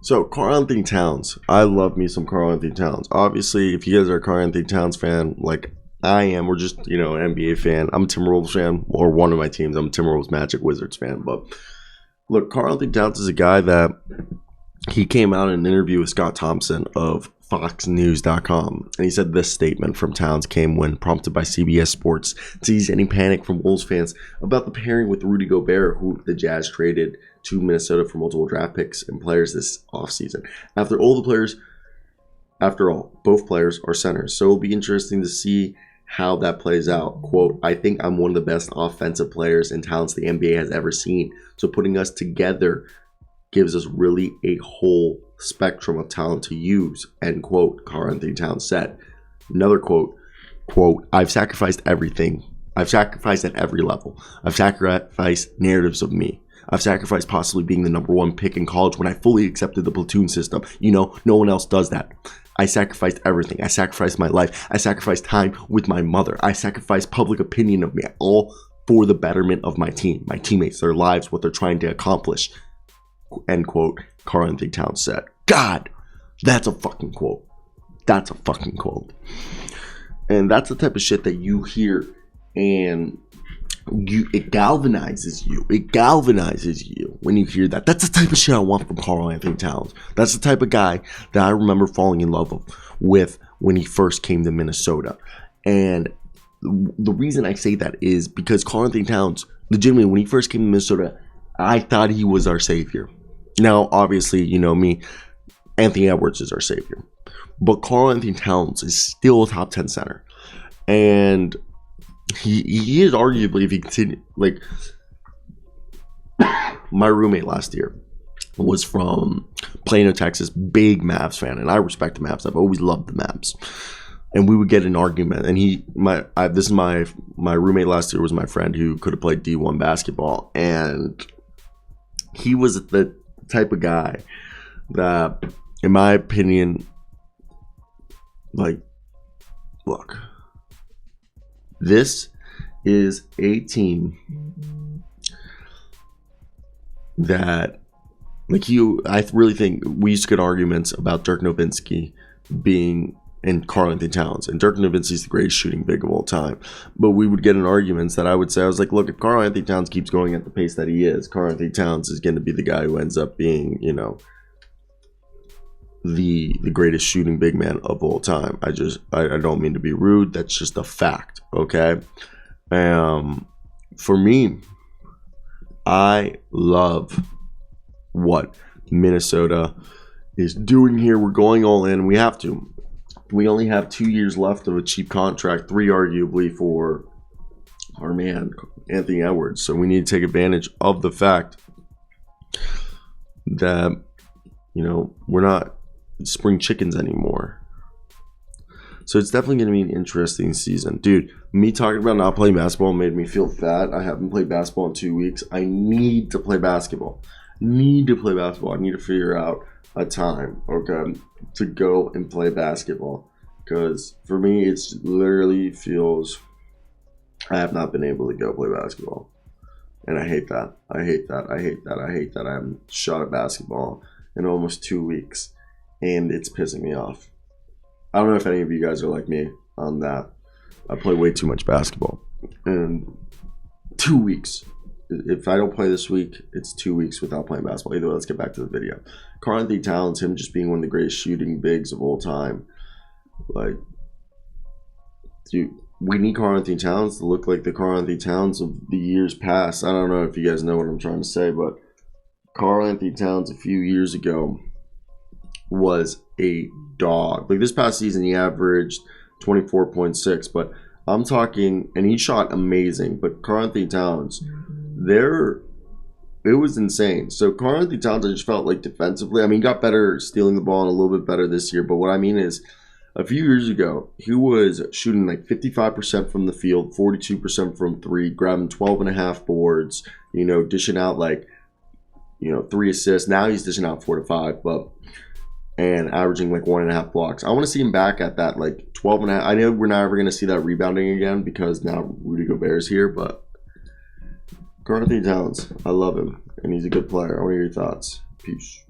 So, karl-anthony Towns. I love me some karl-anthony Towns. Obviously, if you guys are a karl-anthony Towns fan, like I am, or just, an NBA fan, I'm a Timberwolves fan, or one of my teams, I'm a Timberwolves Magic Wizards fan. But look, karl-anthony Towns is a guy that he came out in an interview with Scott Thompson of FoxNews.com, and he said this statement from Towns came when prompted by CBS Sports to ease any panic from Wolves fans about the pairing with Rudy Gobert, who the Jazz traded to Minnesota for multiple draft picks and players this offseason. After all, both players are centers, so it'll be interesting to see how that plays out. Quote, I think I'm one of the best offensive players and talents the NBA has ever seen, so putting us together gives us really a whole spectrum of talent to use, end quote, karl-anthony Towns said. Another quote, I've sacrificed everything. I've sacrificed at every level. I've sacrificed narratives of me. I've sacrificed possibly being the number one pick in college when I fully accepted the platoon system. No one else does that. I sacrificed everything. I sacrificed my life. I sacrificed time with my mother. I sacrificed public opinion of me, all for the betterment of my team, my teammates, their lives, what they're trying to accomplish. End quote, karl-anthony Towns said. God, that's a fucking quote. That's a fucking quote. And that's the type of shit that you hear, and it galvanizes you. It galvanizes you when you hear that. That's the type of shit I want from karl-anthony Towns. That's the type of guy that I remember falling in love with when he first came to Minnesota. And the reason I say that is because karl-anthony Towns, legitimately, when he first came to Minnesota, I thought he was our savior. Now, obviously, you know me, Anthony Edwards is our savior. But karl-anthony Towns is still a top 10 center. And he is arguably, if he continued, like, my roommate last year was from Plano, Texas, big Mavs fan. And I respect the Mavs. I've always loved the Mavs. And we would get an argument. And this is my roommate last year was my friend who could have played D1 basketball. And he was the type of guy that, in my opinion, like, look, this is a team that, like, I really think we used to get arguments about Dirk Nowitzki being and karl-anthony Towns. And Dirk Nowitzki's the greatest shooting big of all time. But we would get in arguments that I would say, I was like, look, if karl-anthony Towns keeps going at the pace that he is, karl-anthony Towns is going to be the guy who ends up being, the greatest shooting big man of all time. I don't mean to be rude. That's just a fact, okay? For me, I love what Minnesota is doing here. We're going all in. We have to. We only have 2 years left of a cheap contract, 3 arguably for our man, Anthony Edwards. So we need to take advantage of the fact that, we're not spring chickens anymore. So it's definitely going to be an interesting season. Dude, me talking about not playing basketball made me feel fat. I haven't played basketball in 2 weeks. I need to play basketball. I need to figure out a time, okay, to go and play basketball. Because for me, it's literally feels I have not been able to go play basketball. And I hate that. I haven't shot at basketball in almost 2 weeks. And it's pissing me off. I don't know if any of you guys are like me on that. I play way too much basketball. And 2 weeks. If I don't play this week, it's 2 weeks without playing basketball. Either way, let's get back to the video. Karl-anthony Towns, him just being one of the greatest shooting bigs of all time. Like, dude, we need Karl-anthony Towns to look like the Karl-anthony Towns of the years past. I don't know if you guys know what I'm trying to say, but Karl-anthony Towns a few years ago was a dog. Like, this past season, he averaged 24.6, but I'm talking, and he shot amazing, but Karl-anthony Towns, it was insane. So Karl-anthony Towns, I just felt like defensively, I mean, he got better stealing the ball and a little bit better this year, but what I mean is, a few years ago, he was shooting like 55% from the field, 42% from three, grabbing 12.5 boards, dishing out like, 3 assists. Now he's dishing out 4 to 5, and averaging like 1.5 blocks. I want to see him back at that like 12.5. I know we're not ever going to see that rebounding again because now Rudy Gobert is here, but karl-anthony Towns, I love him, and he's a good player. I want to hear your thoughts. Peace.